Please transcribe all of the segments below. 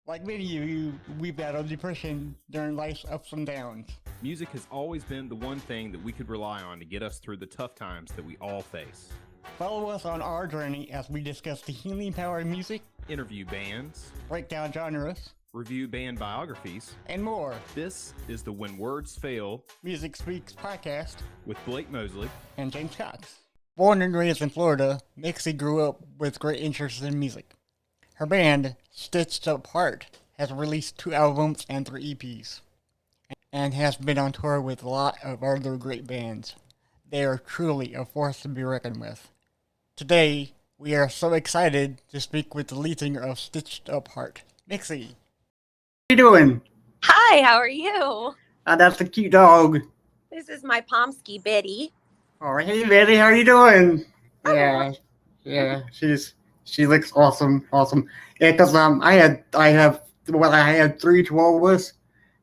Like many of you, we battled depression during life's ups and downs. Music has always been the one thing that we could rely on to get us through the tough times that we all face. Follow us on our journey as we discuss the healing power of music, Interview bands, break down genres, review band biographies, and more. This is the When Words Fail Music Speaks podcast with Blake Mosley and James Cox. Born and raised in Florida, Mixi grew up with great interest in music. Her band, Stitched Apart, has released 2 albums and 3 EPs, and has been on tour with a lot of other great bands. They are truly a force to be reckoned with. Today, we are so excited to speak with the lead singer of Stitched Apart, Mixi. How you doing? Hi, how are you? That's a cute dog. This is my Pomsky Biddy. All right, hey Betty, how are you doing? Yeah, she looks awesome. Yeah, because I had 3 chihuahuas.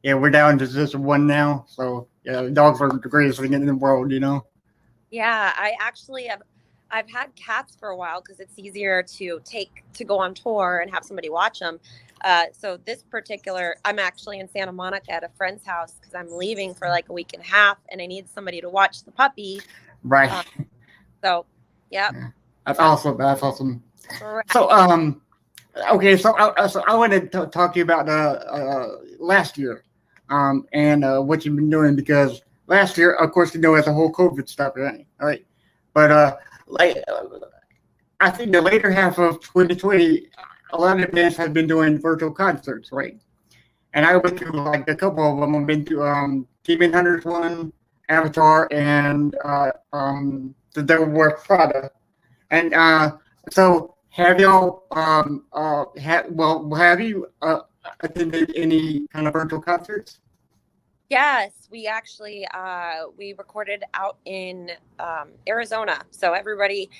Yeah, we're down to just 1 now. So yeah, dogs are the greatest thing in the world, you know. Yeah, I've had cats for a while because it's easier to go on tour and have somebody watch them. So this particular, I'm actually in Santa Monica at a friend's house because I'm leaving for like a week and a half, and I need somebody to watch the puppy. Right. So, yeah. That's awesome. Correct. So okay. So I wanted to talk to you about last year, and what you've been doing, because last year, of course, it's the whole COVID stuff, right? All right. But I think the later half of 2020, a lot of bands have been doing virtual concerts, right? And I went to like a couple of them. I've been to Demon Hunters one, Avatar, and the Devil Wears Prada. And so have y'all have you attended any kind of virtual concerts? Yes, we actually we recorded out in Arizona. So everybody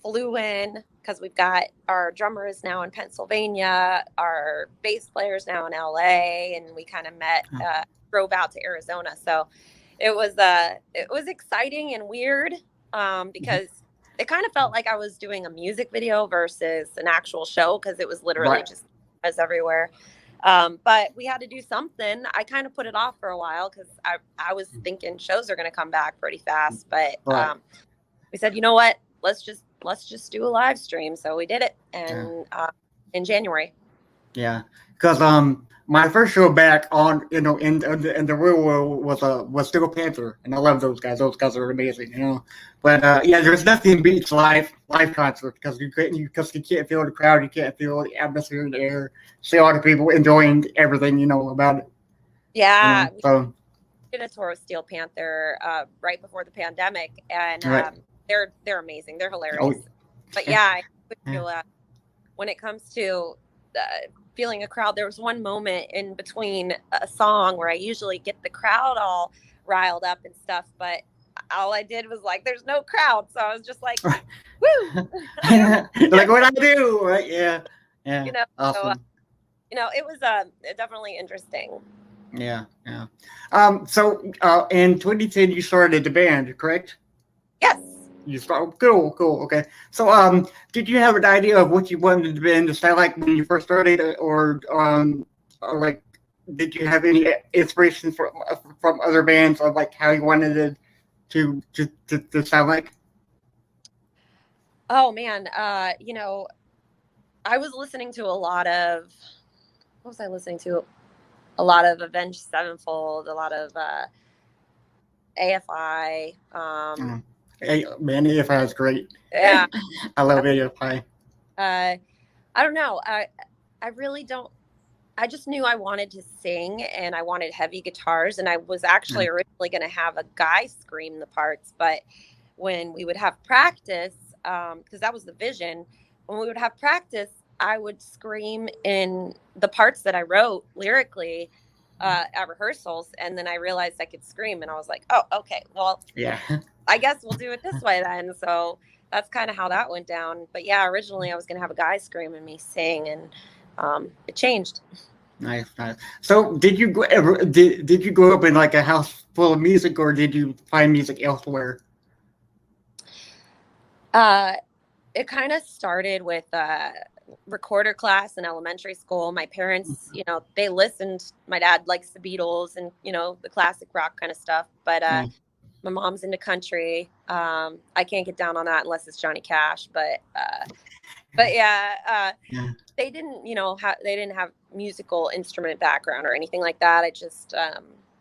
flew in because we've got our drummer is now in Pennsylvania, our bass player is now in LA, and we kind of drove out to Arizona. So it was exciting and weird because it kind of felt like I was doing a music video versus an actual show, because it was literally just as everywhere. But we had to do something. I kind of put it off for a while because I was thinking shows are going to come back pretty fast. But we said, you know what? Let's just do a live stream. So we did it, and in January. Yeah, because my first show back on in the real world was Steel Panther, and I love those guys. Those guys are amazing, you know. But there's nothing beats live concert, because you can't feel the crowd, you can't feel the atmosphere in the air, see all the people enjoying everything, about it. Yeah, so we did a tour with Steel Panther right before the pandemic, and they're amazing. They're hilarious. But I feel when it comes to feeling a crowd, there was one moment in between a song where I usually get the crowd all riled up and stuff, but all I did was like, there's no crowd, so I was just like, woo. Like, what I do, right? Yeah. Awesome. So, it was definitely interesting. Yeah. So in 2010 you started the band, correct? Yes. You start cool. Okay. So did you have an idea of what you wanted the band to sound like when you first started, or like, did you have any inspiration from other bands of like how you wanted it to sound like? Oh man, I was listening to a lot of a lot of Avenged Sevenfold, a lot of AFI. Hey, man, AFI is great. Yeah. I love AFI. I don't know. I really don't. I just knew I wanted to sing, and I wanted heavy guitars, and I was actually originally going to have a guy scream the parts, but when we would have practice, because that was the vision, when we would have practice, I would scream in the parts that I wrote lyrically at rehearsals, and then I realized I could scream, and I was like, oh, okay, well, yeah, I guess we'll do it this way then. So that's kind of how that went down. But yeah, originally I was going to have a guy scream and me sing, and it changed. Nice. So did you grow up in like a house full of music, or did you find music elsewhere? It kind of started with recorder class in elementary school. My parents, they listened. My dad likes the Beatles and, the classic rock kind of stuff. But my mom's into country. I can't get down on that unless it's Johnny Cash. But yeah, Yeah. they didn't, they didn't have musical instrument background or anything like that. I just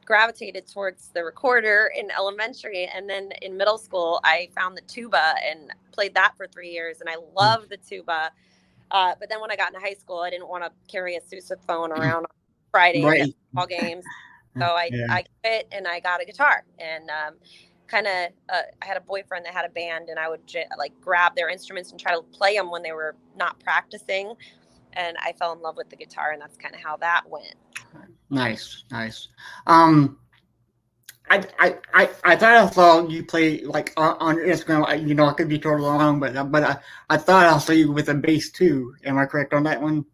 gravitated towards the recorder in elementary, and then in middle school, I found the tuba and played that for 3 years, and I loved the tuba. But then when I got into high school, I didn't want to carry a sousaphone around on Fridays at Right. ball games, so I Yeah. quit and I got a guitar and. I had a boyfriend that had a band, and I would grab their instruments and try to play them when they were not practicing. And I fell in love with the guitar, and that's kind of how that went. Nice. I thought I saw you play like on Instagram. I could be totally wrong, but I thought I saw you with a bass too. Am I correct on that one?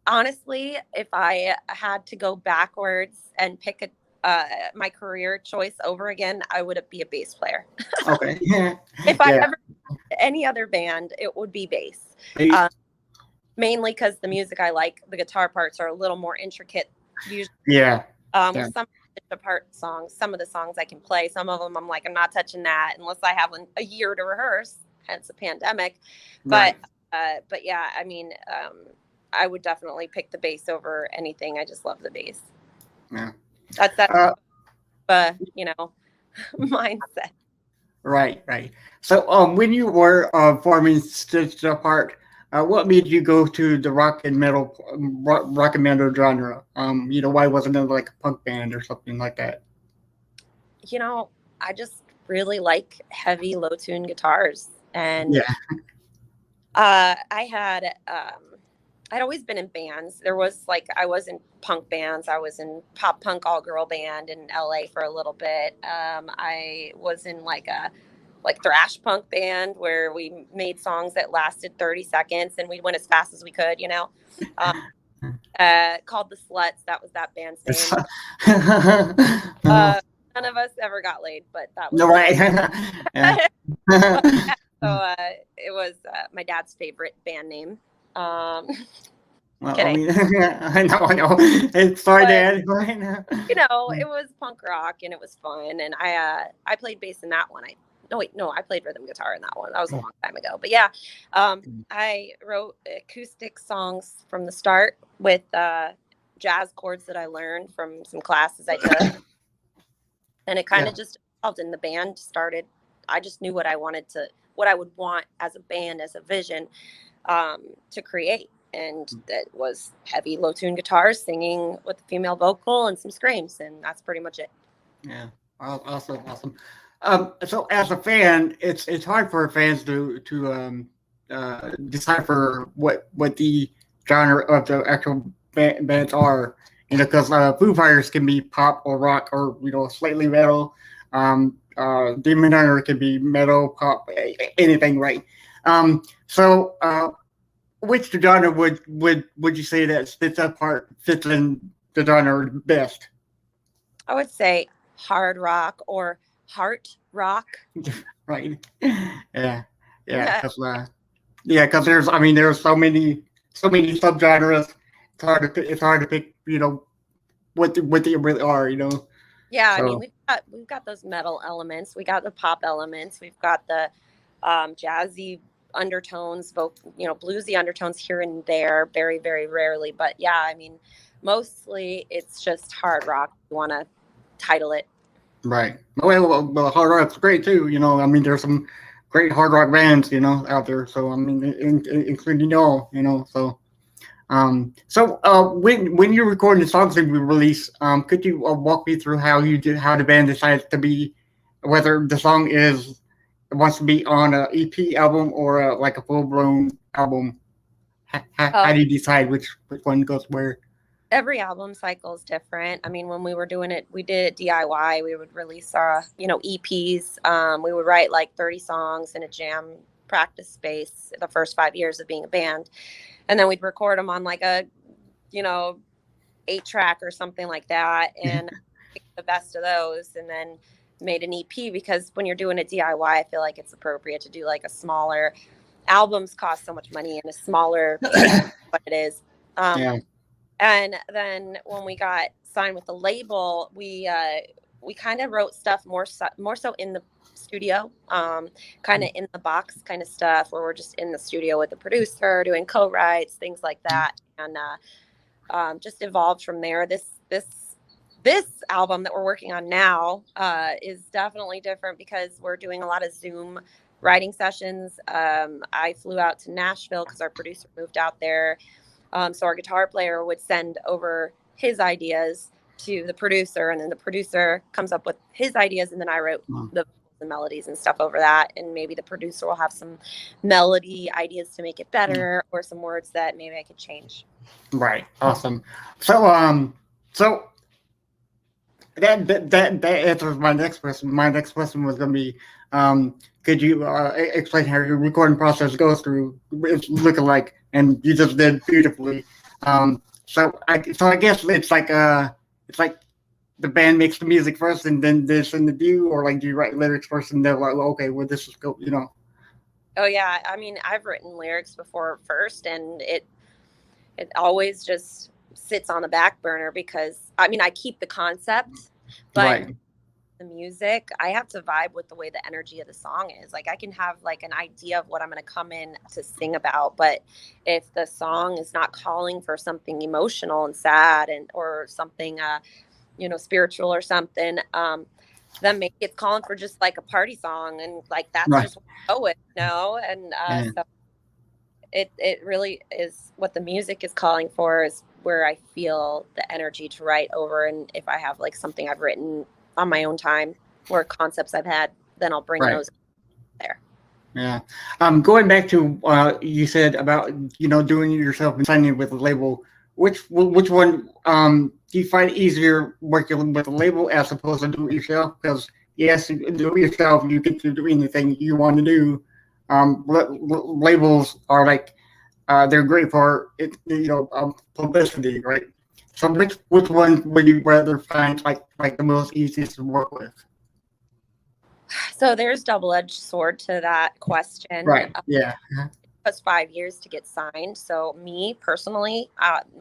Honestly, if I had to go backwards and pick my career choice over again, I would be a bass player. Okay. If I ever had any other band, it would be bass. Mainly because the music I like, the guitar parts are a little more intricate. Usually, with some part songs, some of the songs I can play. Some of them I'm like, I'm not touching that unless I have a year to rehearse. Hence the pandemic. Right. But yeah, I mean, I would definitely pick the bass over anything. I just love the bass. Yeah. That's mindset. Right. So, when you were forming Stitched Apart, what made you go to the rock and metal genre? Why wasn't it like a punk band or something like that? I just really like heavy, low tune guitars, and I'd always been in bands. I was in punk bands. I was in pop punk all girl band in LA for a little bit. I was in like a thrash punk band where we made songs that lasted 30 seconds and we went as fast as we could, called The Sluts. That was that band's name. None of us ever got laid, but that was right. So it was my dad's favorite band name. Well, kidding. I know. It's sorry, Dad. It was punk rock and it was fun. And I played bass in that one. I played rhythm guitar in that one. That was a long time ago. But yeah, I wrote acoustic songs from the start with jazz chords that I learned from some classes I took. And it kind of just evolved, and the band started. I just knew what I would want as a band, as a vision to create. And that was heavy, low tune guitars, singing with a female vocal and some screams. And that's pretty much it. Yeah. Awesome. So as a fan, it's hard for fans to decipher what the genre of the actual bands are, because Foo Fighters can be pop or rock or slightly metal. Demon Hunter can be metal, pop, anything, right? So which genre would you say that fits in the genre best? I would say hard rock or heart rock. Right. Yeah. Because there's so many subgenres. It's hard to pick. What they really are. Yeah, so. I mean we've got those metal elements. We got the pop elements. We've got the jazzy undertones, bluesy undertones here and there, very, very rarely. But yeah, I mean, mostly it's just hard rock. You want to title it. Right. Well, hard rock's great too. There's some great hard rock bands, out there. So including y'all, So, when you're recording the songs that we release, could you walk me through how the band decides to be, whether the song wants to be on an EP album or like a full blown album? How do you decide which one goes where? Every album cycle is different. I mean, when we were doing it, we did it DIY. We would release our, EPs. We would write like 30 songs in a jam practice space the first 5 years of being a band. And then we'd record them on like a, 8-track or something like that. And picked the best of those and then made an EP, because when you're doing a DIY, I feel like it's appropriate to do like a smaller albums cost so much money in a smaller what it is. Yeah. And then when we got signed with the label, we kind of wrote stuff more so in the studio, kind of in the box kind of stuff, where we're just in the studio with the producer doing co-writes, things like that, and just evolved from there. This album that we're working on now is definitely different because we're doing a lot of Zoom writing sessions. I flew out to Nashville because our producer moved out there. So our guitar player would send over his ideas to the producer, and then the producer comes up with his ideas, and then I wrote the melodies and stuff over that, and maybe the producer will have some melody ideas to make it better, or some words that maybe I could change. Right. Awesome. So so that answers my next question. My next question was going to be, could you explain how your recording process goes through? It's looking like, and you just did beautifully. So I guess it's like the band makes the music first, and then they send it to you, or like do you write lyrics first, and they're like, well, okay, well this is go, you know? Oh yeah, I mean, I've written lyrics before first, and it always just sits on the back burner because I mean I keep the concept, but Right. the music, I have to vibe with the way the energy of the song is. Like I can have like an idea of what I'm going to come in to sing about, but if the song is not calling for something emotional and sad and or something spiritual or something, then maybe it's calling for just like a party song, and like that's Right. just what I go with, and so it really is what the music is calling for is where I feel the energy to write over. And if I have like something I've written on my own time or concepts I've had, then I'll bring those there. Yeah. Going back to you said about doing it yourself and signing with a label. Which one do you find easier working with a label as opposed to do it yourself? Because yes, you do it yourself, you get to do anything you want to do. Labels are like they're great for it, publicity, right? So which one would you rather find like the most easiest to work with? So there's double-edged sword to that question. Right. Yeah. It took us 5 years to get signed. So me personally,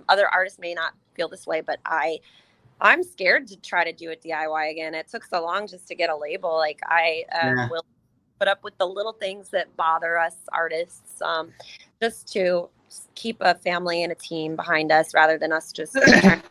other artists may not feel this way, but I'm scared to try to do it DIY again. It took so long just to get a label. Like I will put up with the little things that bother us artists, just to keep a family and a team behind us rather than us just trying to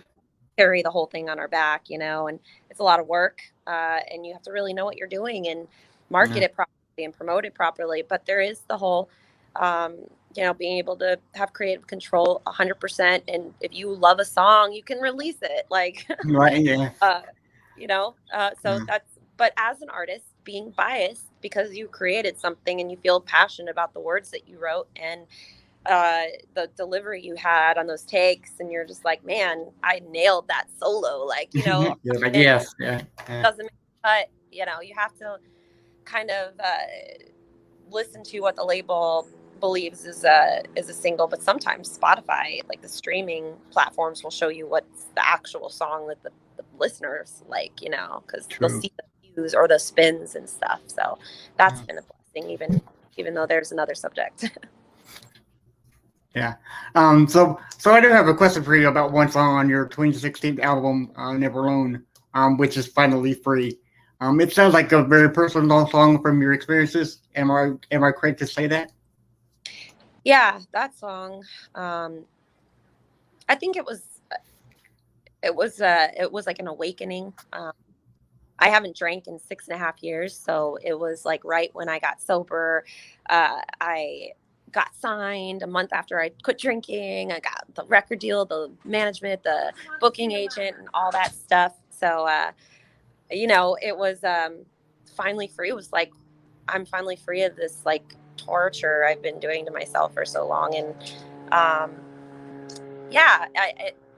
carry the whole thing on our back, and it's a lot of work, and you have to really know what you're doing and market it properly and promote it properly. But there is the whole, being able to have creative control 100%. And if you love a song, you can release it. Like, right. Yeah. That's, but as an artist, being biased because you created something and you feel passionate about the words that you wrote and the delivery you had on those takes, and you're just like, man, I nailed that solo. Like, like, yes. Yeah. Doesn't make a cut. You have to kind of listen to what the label believes is a single, but sometimes Spotify, like the streaming platforms, will show you what's the actual song that the listeners like, because they'll see the views or the spins and stuff. So that's been a blessing, even though there's another subject. Yeah. So I do have a question for you about one song on your 2016 album, Never Alone, which is finally free. It sounds like a very personal song from your experiences. Am I correct to say that? Yeah, that song. I think it was like an awakening. I haven't drank in 6.5 years, so it was like right when I got sober. I got signed a month after I quit drinking. I got the record deal, the management, the booking agent, and all that stuff. So, it was finally free. It was like, I'm finally free of this like torture I've been doing to myself for so long. And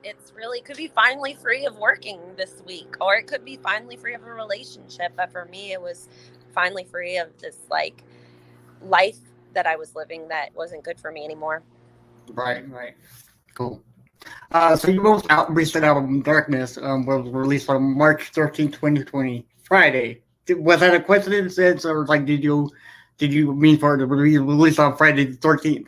it's really could be finally free of working this week, or it could be finally free of a relationship. But for me, it was finally free of this like life that I was living that wasn't good for me anymore. Right. Cool. So your most recent album, Darkness, was released on March 13, 2020, Friday. Was that a coincidence, or like did you did you mean for it to be released on Friday the 13th?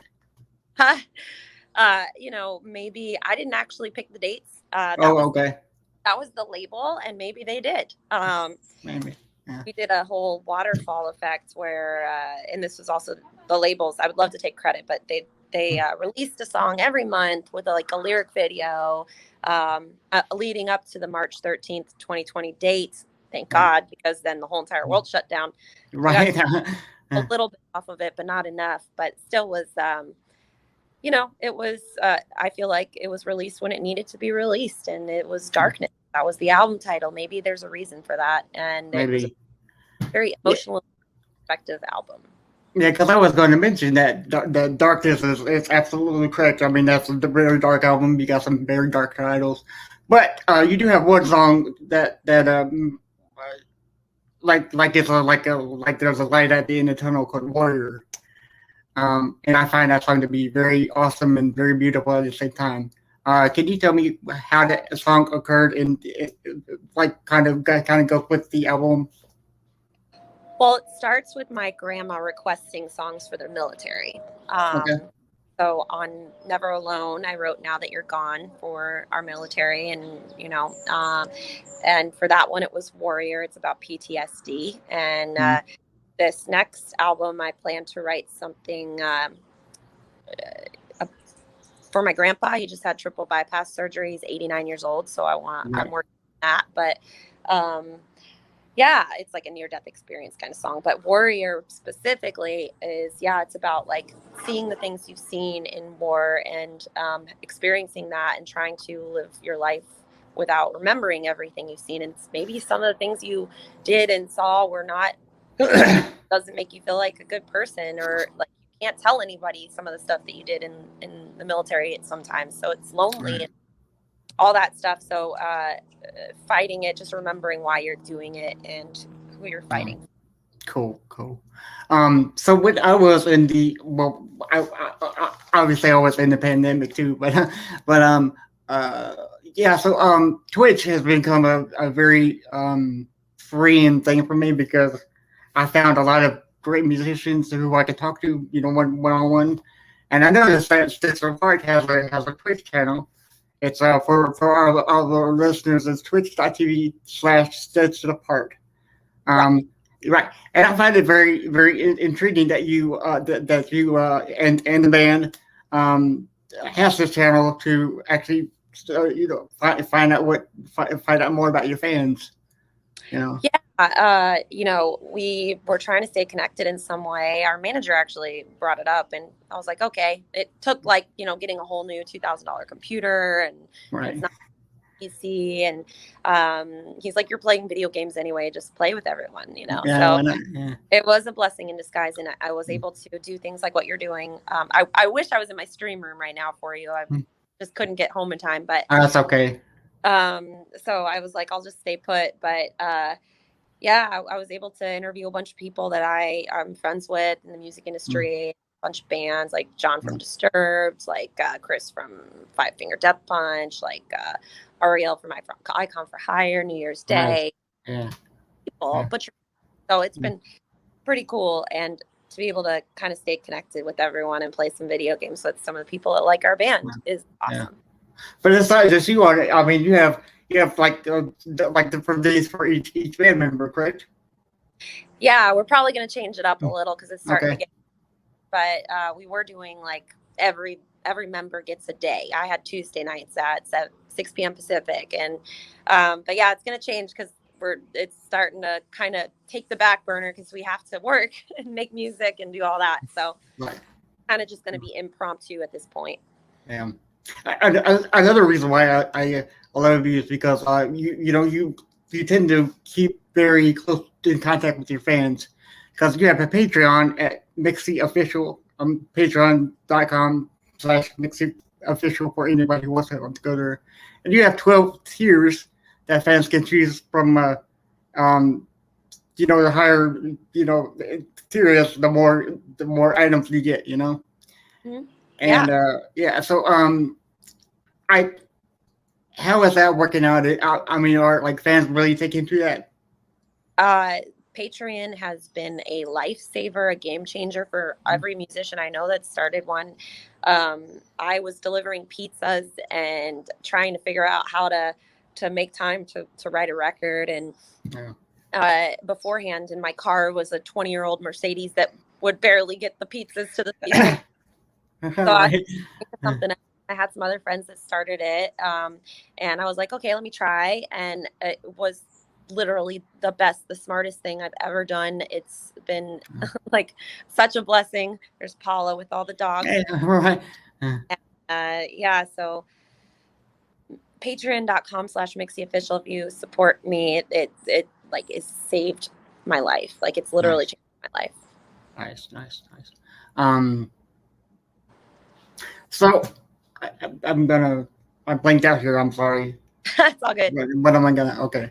Maybe I didn't actually pick the dates. Okay. That was the label, and maybe they did. Maybe. Yeah. We did a whole waterfall effect where, and this was also the labels. I would love to take credit, but they released a song every month with a lyric video, leading up to the March 13th, 2020 dates. Thank God, because then the whole entire world shut down. Right. A little bit off of it, but not enough. But still was, it was. I feel like it was released when it needed to be released, and it was Darkness. That was the album title. Maybe there's a reason for that, and it was a very emotional, effective album. Yeah, because I was going to mention that Darkness is absolutely correct. I mean, that's a very dark album. You got some very dark titles, but you do have one song that like there's a light at the end of the tunnel called Warrior, and I find that song to be very awesome and very beautiful at the same time. Can you tell me how that song occurred and kind of go with the album? Well, it starts with my grandma requesting songs for the military. Okay. So on Never Alone, I wrote Now That You're Gone for our military. And, and for that one, it was Warrior. It's about PTSD. And this next album, I plan to write something for my grandpa. He just had triple bypass surgery. He's 89 years old. So I'm working on that. But, yeah, it's like a near-death experience kind of song. But Warrior specifically is, it's about seeing the things you've seen in war and experiencing that and trying to live your life without remembering everything you've seen. And maybe some of the things you did and saw were not, doesn't make you feel like a good person, or you can't tell anybody some of the stuff that you did in the military sometimes. So it's lonely. And all that stuff. So fighting it, just remembering why you're doing it and who you're fighting. Cool. So when I was in I obviously I was in the pandemic too, but So Twitch has become a very freeing thing for me because I found a lot of great musicians who I could talk to, one on one. And I noticed that Stitch Apart has a Twitch channel. It's for all our listeners. It's twitch.tv/Stitched Apart. Right, and I find it very, very intriguing that you and the band has this channel to actually find out more about your fans. We were trying to stay connected in some way. Our manager actually brought it up, and I was like, okay. It took getting a whole new $2,000 computer, and it's not easy. And he's like, you're playing video games anyway, just play with everyone, Yeah, so why not? Yeah. It was a blessing in disguise, and I was able to do things like what you're doing. I wish I was in my stream room right now for you. I just couldn't get home in time, but that's okay. So I was like, I'll just stay put. But I was able to interview a bunch of people that I'm friends with in the music industry, a bunch of bands like John from Disturbed, Chris from Five Finger Death Punch, Ariel from Icon for Hire, New Year's Day. People, Butcher. So it's been pretty cool, and to be able to kind of stay connected with everyone and play some video games with some of the people that like our band is awesome. Yeah. But it's not just you on it. I mean, you have the days for each band member, correct? Yeah, we're probably going to change it up a little because it's starting to get. But we were doing every member gets a day. I had Tuesday nights at 6 p.m. Pacific, and but it's going to change because it's starting to kind of take the back burner because we have to work and make music and do all that. So kind of just going to be impromptu at this point. Yeah. Another reason why I love you is because you tend to keep very close in contact with your fans because you have a Patreon at Mixi Official, patreon.com/Mixi Official for anybody who wants to go there, and you have 12 tiers that fans can choose from. The higher tier is, the more items you get. Mm-hmm. And so how is that working out? I mean, are fans really taking to that? Patreon has been a lifesaver, a game changer for every musician I know that started one. I was delivering pizzas and trying to figure out how to make time to write a record. And beforehand in my car was a 20-year-old Mercedes that would barely get the pizzas to the people. So I something. I had some other friends that started it. And I was like, okay, let me try. And it was literally the best, the smartest thing I've ever done. It's been like such a blessing. There's Paula with all the dogs. Right. Yeah. So patreon.com/MixiOfficial. If you support me, it like is saved my life. Like it's literally changed my life. Nice. So I'm blanked out here. I'm sorry. It's all good. What am I gonna? Okay.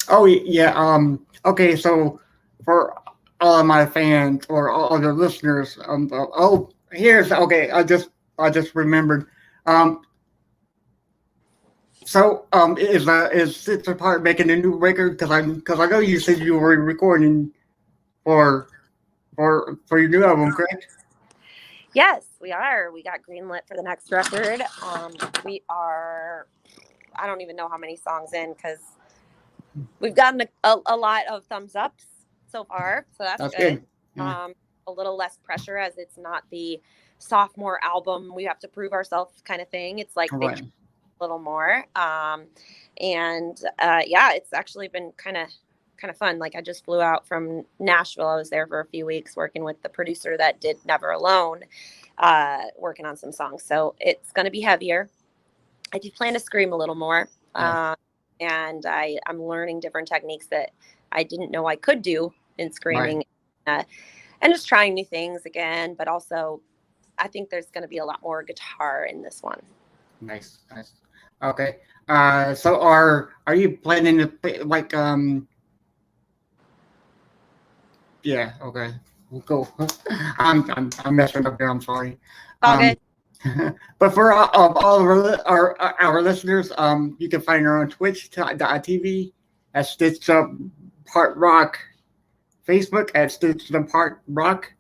Oh yeah. Okay. So for all of my fans or all of the listeners, here's okay. I just remembered. So is Sister Part making a new record? Because I know you said you were recording for your new album, correct? Yes, we are. We got greenlit for the next record. We are, I don't even know how many songs in because we've gotten a lot of thumbs ups so far. So that's good. Yeah. A little less pressure as it's not the sophomore album. We have to prove ourselves kind of thing. It's like a little more. Yeah, it's actually been kind of fun. Like I just flew out from Nashville. I was there for a few weeks working with the producer that did Never Alone, working on some songs. So it's going to be heavier. I do plan to scream a little more. And I'm learning different techniques that I didn't know I could do in screaming, and just trying new things again. But also I think there's going to be a lot more guitar in this one. Nice. Okay. So are you planning to play, like Yeah. Okay. We'll go. I'm messing up here. I'm sorry. Okay. But for all of our listeners, you can find her on Twitch.tv at Stitched Up Part Rock, Facebook at Stitched Up Part Rock,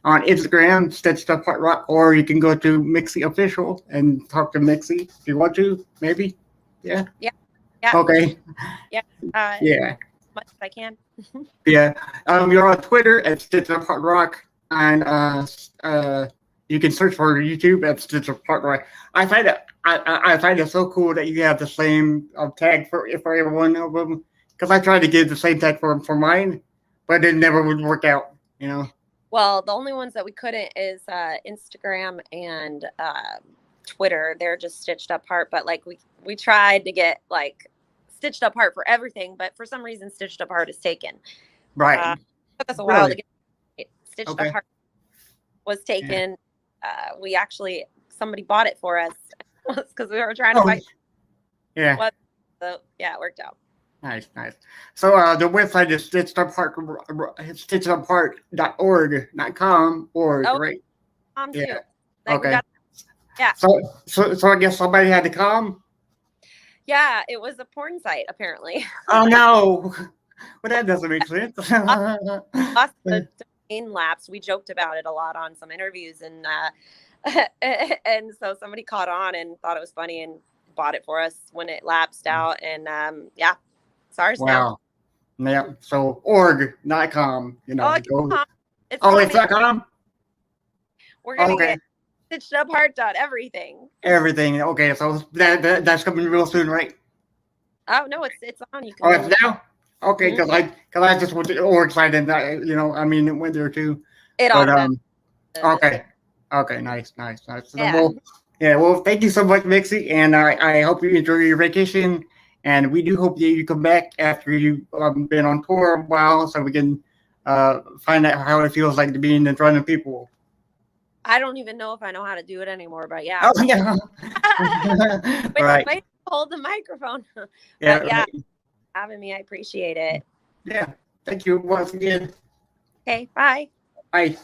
on Instagram Stitched Up Part Rock, or you can go to Mixi Official and talk to Mixi if you want to. Maybe. Yeah. Okay. Yeah. Yeah. Much as I can. Yeah. You're on Twitter at Stitched Up Part Rock, and you can search for YouTube at Stitched Up Part Rock. I find it so cool that you have the same tag for every one of them, because I tried to get the same tag for mine, but it never would work out. You know. Well, the only ones that we couldn't is Instagram and Twitter. They're just Stitched Up Part, but like we tried to get like Stitched Up Part for everything, but for some reason Stitched Up Part is taken. Right. Took us a while to get it. Stitched Up Part was taken. Yeah. We actually, somebody bought it for us because we were trying to fight. Yeah. So yeah, it worked out. Nice. So the website is stitchedapart.org.com, right? Too. Yeah. Like okay. Yeah. So I guess somebody had to come. Yeah, it was a porn site apparently. Oh no! Well, that doesn't make sense. Lost the domain lapse. We joked about it a lot on some interviews, and and so somebody caught on and thought it was funny and bought it for us when it lapsed out. And yeah, it's ours now. Yeah. So org.com. You know. It's .com. We're gonna get Stitched Up Heart everything. Everything. Okay, so that's coming real soon, right? Oh no, it's on. You can. Oh, it's now. Okay, because I just went to org site and it went there too. Okay, nice. Yeah. Well, thank you so much, Mixi, and I hope you enjoy your vacation. And we do hope that you come back after you've been on tour a while, so we can find out how it feels like to be in front of people. I don't even know if I know how to do it anymore, but yeah. Oh yeah. Wait, hold the microphone. Yeah, having me, I appreciate it. Yeah, thank you once again. Okay, bye. Bye.